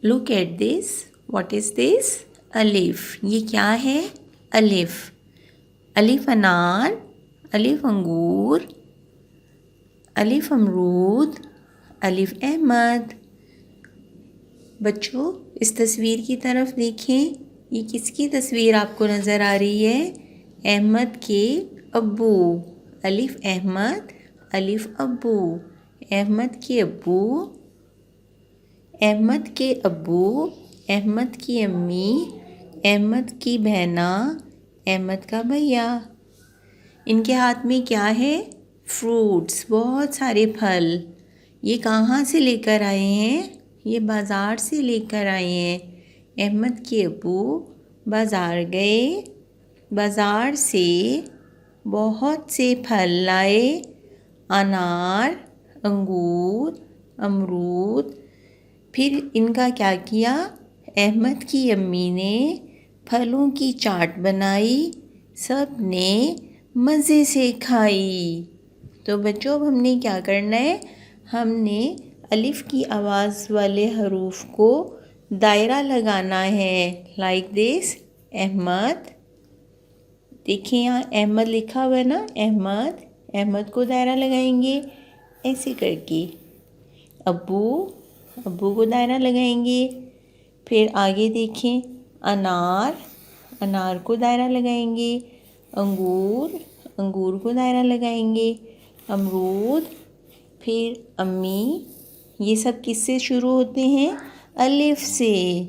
Look at this. What is this? الف. یہ کیا ہے؟ الف. الف انار، الف انگور، الف امرود، الف احمد. بچوں اس تصویر کی طرف دیکھیں. یہ کس کی تصویر آپ کو نظر آ رہی ہے؟ احمد کے ابو. الف احمد، الف ابو. احمد کے ابو، احمد کے ابو، احمد کی امی، احمد کی بہنا، احمد کا بھیا. ان کے ہاتھ میں کیا ہے؟ فروٹس، بہت سارے پھل. یہ کہاں سے لے کر آئے ہیں؟ یہ بازار سے لے کر آئے ہیں. احمد کے ابو بازار گئے، بازار سے بہت سے پھل لائے. انار، انگور، امرود. پھر ان کا کیا کیا؟ احمد کی امی نے پھلوں کی چاٹ بنائی، سب نے مزے سے کھائی. تو بچوں اب ہم نے کیا کرنا ہے؟ ہم نے الف کی آواز والے حروف کو دائرہ لگانا ہے. Like this. احمد، دیکھیں یہاں احمد لکھا ہوا ہے نا. احمد، احمد کو دائرہ لگائیں گے ایسے کر کے. ابو، ابو کو دائرہ لگائیں گے. پھر آگے دیکھیں. انار، انار کو دائرہ لگائیں گے. انگور، انگور کو دائرہ لگائیں گے. امرود. پھر امی. یہ سب کس سے شروع ہوتے ہیں؟ الف سے.